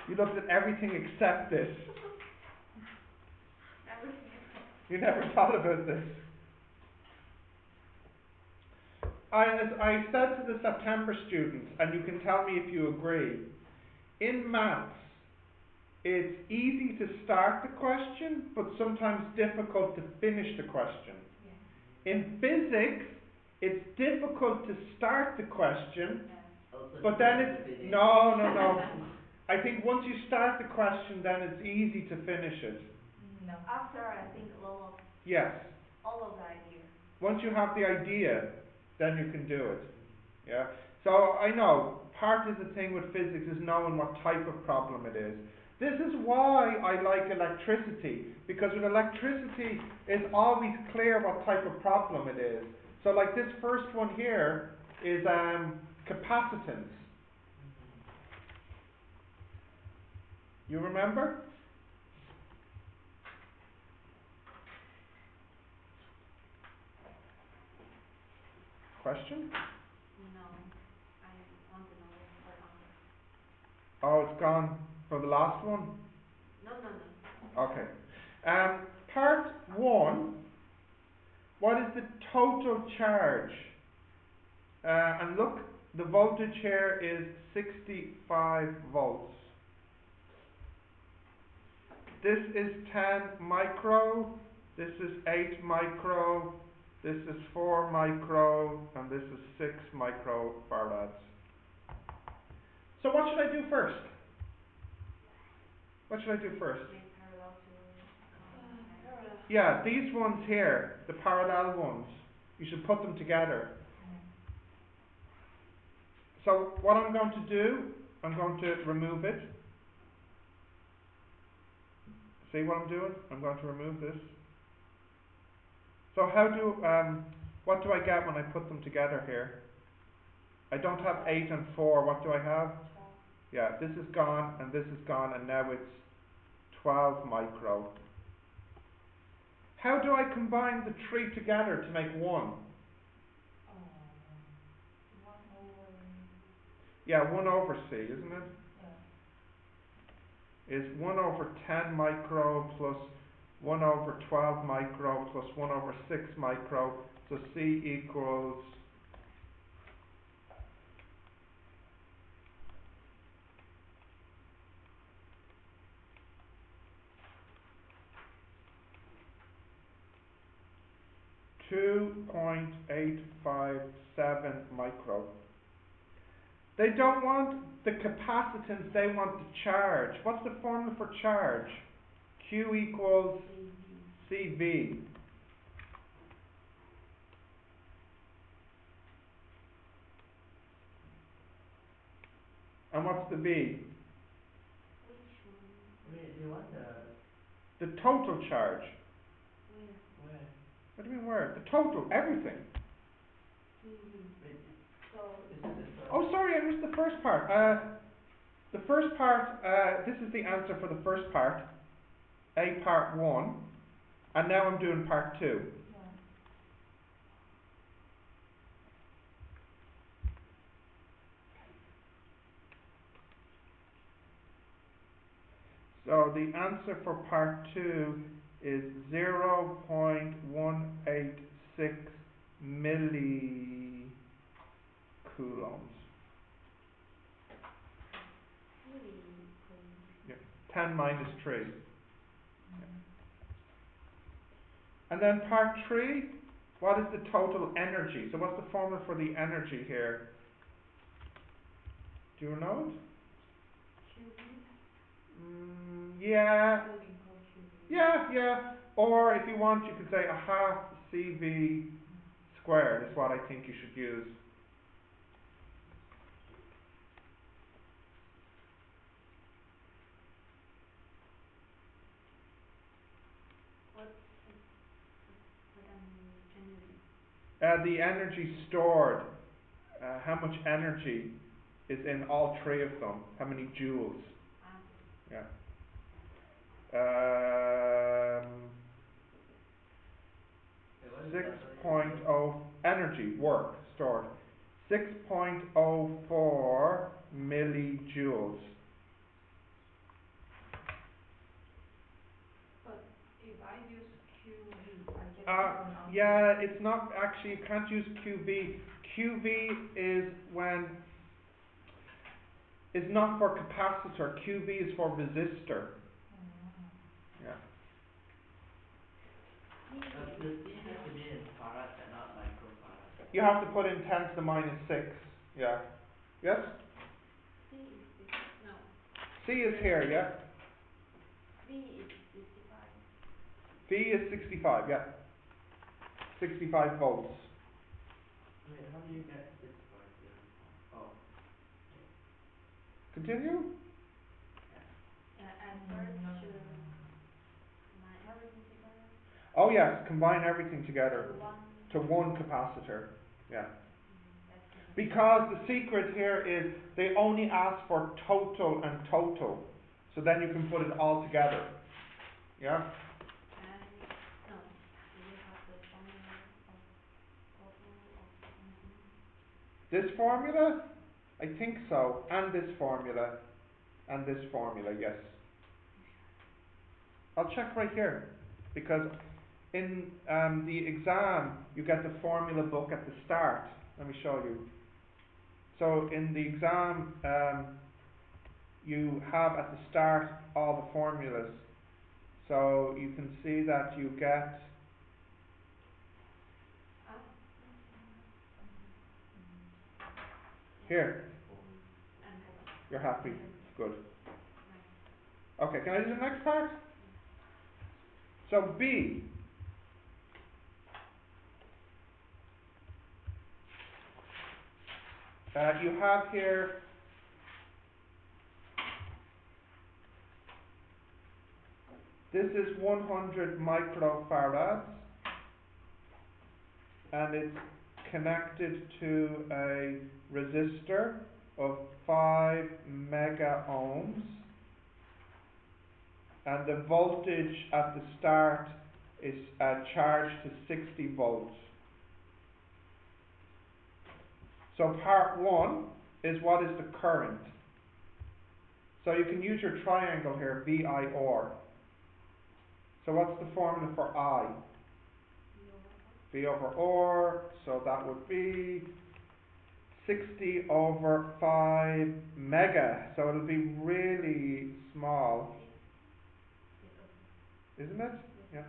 You looked at everything except this. You never thought about this. As I said to the September students, and you can tell me if you agree, in maths, it's easy to start the question, but sometimes difficult to finish the question. Yeah. In physics, it's difficult to start the question, but then it's... No. I think once you start the question, then it's easy to finish it. No. After, I think, all of... Yes. All of the idea. Once you have the idea, then you can do it. Yeah. So I know part of the thing with physics is knowing what type of problem it is. This is why I like electricity, because with electricity it's always clear what type of problem it is. So like this first one here is capacitance. You remember? Question? No, I want to know what answer. Oh, it's gone for the last one? No. Okay. Part 1, what is the total charge? And look, the voltage here is 65 volts. This is 10 micro, this is 8 micro, this is 4 micro, and this is 6 microfarads. So what should I do first? What should I do first? Yeah, these ones here, the parallel ones, you should put them together. So what I'm going to do, I'm going to remove it. See what I'm doing? I'm going to remove this. So what do I get when I put them together here? I don't have 8 and 4, what do I have? 12. Yeah, this is gone and this is gone, and now it's 12 micro. How do I combine the 3 together to make 1? Yeah, 1 over C, isn't it? Yeah. Is 1 over 10 micro plus 1 over 12 micro plus 1 over 6 micro, so C equals 2.857 micro. They don't want the capacitance, they want the charge. What's the formula for charge? Q equals CV. And what's the V? Wait, they want the total charge. Where? What do you mean where? The total, everything. Wait, so is this the Oh, sorry, I missed the first part. The first part, this is the answer for the first part, A part 1, and now I'm doing part 2. Yeah. So the answer for part 2 is 0.186 millicoulombs. Yeah. 10 minus 3. Yeah. And then part 3, what is the total energy? So what's the formula for the energy here? Do you know it? Yeah. Yeah. Or if you want, you could say a half CV squared is what I think you should use. The energy stored, how much energy is in all 3 of them? How many joules? Yeah. 6.0 energy, work, stored. 6.04 millijoules. If I use QV, I get Uh, different answer. yeah, it's not actually, you can't use QV. QV is when, is not for capacitor, QV is for resistor. Yeah. But the C has to be in farad and not microfarad. You have to put in 10 to the minus 6. Yeah. Yes? C is this, no, C is here, yeah? V is 65. V is 65, yeah. 65 volts. Wait, how do you get 6.05? Oh, okay. Continue? At first, should combine everything together Oh yes, combine everything together to one. to one capacitor. Yeah. That's the next. Because the secret here is they only ask for total and total. So then you can put it all together. Yeah? And no, do we have the formula of total of something? This formula? I think so. And this formula. And this formula, yes. I'll check right here. Because in the exam, you get the formula book at the start. Let me show you. So in the exam, you have at the start all the formulas. So you can see that you get Ah, here. I'm happy. You're happy. Good. Nice. Okay, can I do the next part? So B. You have here this is 100 microfarads and it's connected to a resistor of 5 mega ohms, and the voltage at the start is charged to 60 volts. So part 1 is what is the current. So you can use your triangle here, VIR. So what's the formula for I? V over R, so that would be 60 over 5 mega. So it'll be really small, isn't it? Yeah.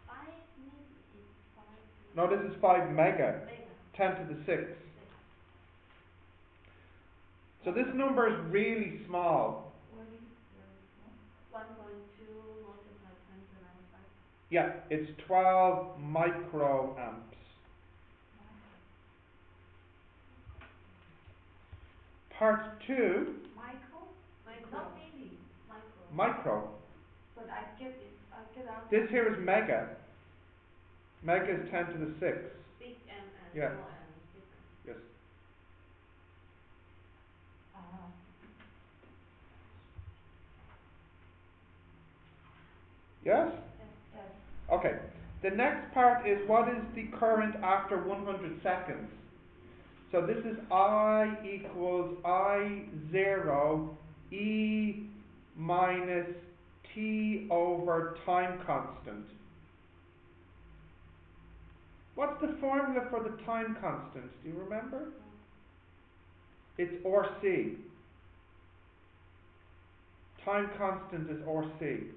5 maybe is 5. No, this is 5 mega. Mega. 10 to the 6. So this number is really small. What is very small? 1.2 multiplied 10 to the minus 5. Yeah, it's 12 microamps. Part 2, Micro? Micro. Not milli. Micro. micro. But I get out. This here is mega. Mega is 10 to the 6. Big M and Yeah. small m is different. Yes. Ah. Yes? Yes. Okay. The next part is what is the current after 100 seconds. So this is I equals I0 E minus T over time constant. What's the formula for the time constant? Do you remember? It's RC. Time constant is RC.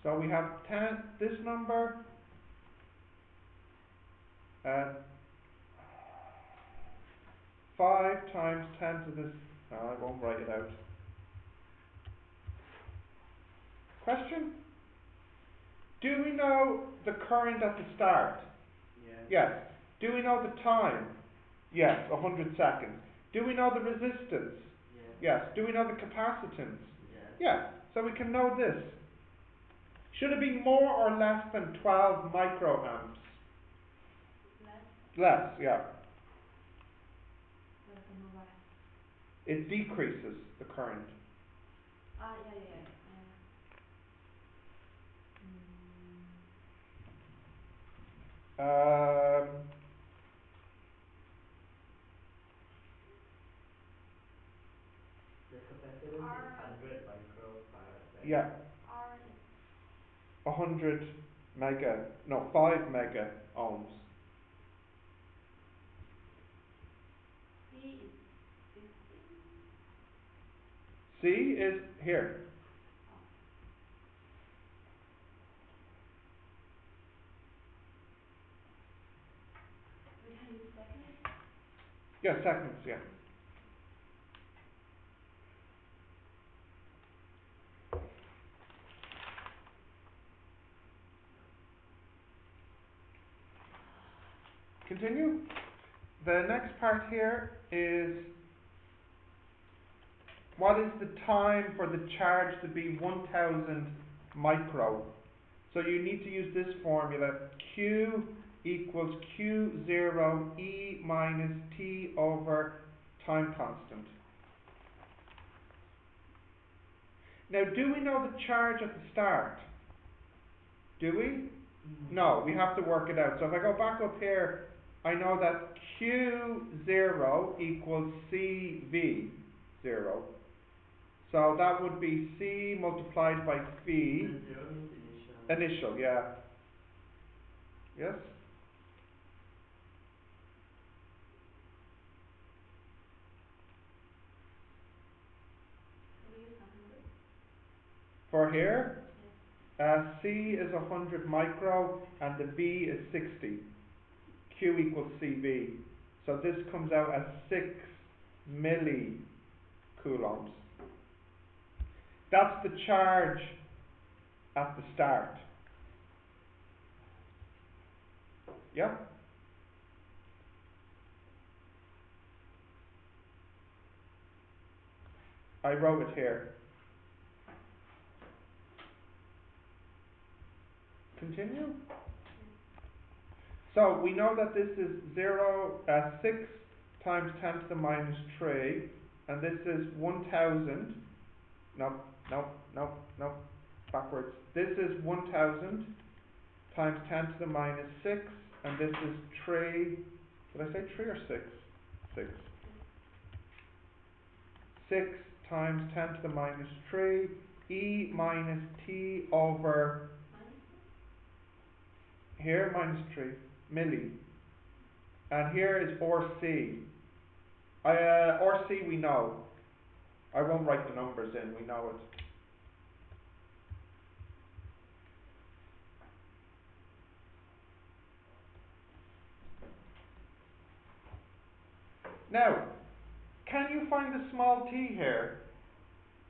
So we have 10, this number, 5 times 10 to this, no, I won't write it out. Question? Do we know the current at the start? Yeah. Yes. Do we know the time? Yes, 100 seconds. Do we know the resistance? Yeah. Yes. Do we know the capacitance? Yeah. Yeah. So we can know this. Should it be more or less than 12 microamps? Less. Less, yeah. I don't know why. It decreases the current. Ah, yeah. Um, Yeah, R is 100 mega, no, 5 mega ohms. C is 50. C is here. Oh. We can use seconds. Yeah, seconds, yeah. Continue. The next part here is what is the time for the charge to be 1000 micro? So you need to use this formula. Q equals Q0 E minus T over time constant. Now, do we know the charge at the start? Do we? No, we have to work it out. So if I go back up here, I know that Q0 equals CV0. So that would be C multiplied by V. The zero means initial. Initial, yeah. Yes? So we use 100. For here, Yes. C is 100 micro and the V is 60. Q equals CV. So this comes out as 6 millicoulombs. That's the charge at the start. Yeah? I wrote it here. Continue. So we know that this is 6 times 10 to the minus 3, and this is 1000. No, no, no, no, backwards. This is 1000 times 10 to the minus 6, and this is 3. Did I say 3 or 6? 6. 6 times 10 to the minus 3, E minus T over, here minus 3, milli. And here is RC. RC we know. I won't write the numbers in, we know it. Now, can you find the small t here?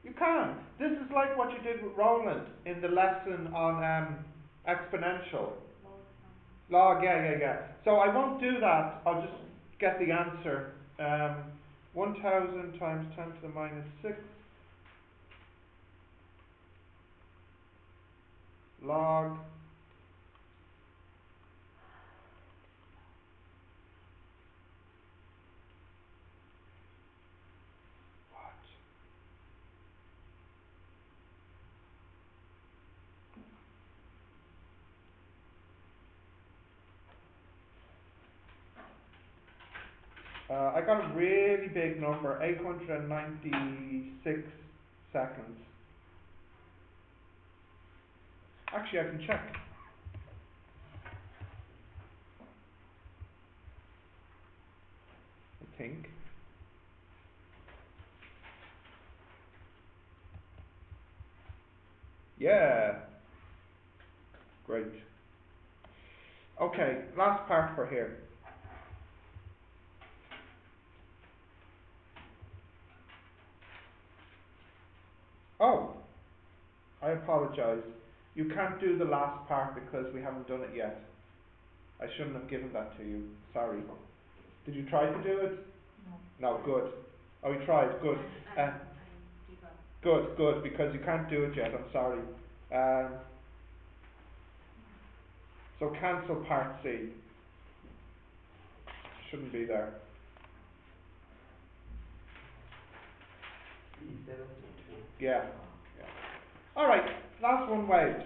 You can. This is like what you did with Roland in the lesson on exponential. Log, yeah. So I won't do that, I'll just get the answer. 1000 times 10 to the minus 6 log I got a really big number, 896 seconds. Actually, I can check. I think. Yeah. Great. Okay, last part for here. Oh, I apologize. You can't do the last part because we haven't done it yet. I shouldn't have given that to you. Sorry. Did you try to do it? No, good. Oh, you tried. Good. I give up. Good, because you can't do it yet. I'm sorry. So cancel part C. Shouldn't be there. C 7.2. Yeah. All right. Last one waived.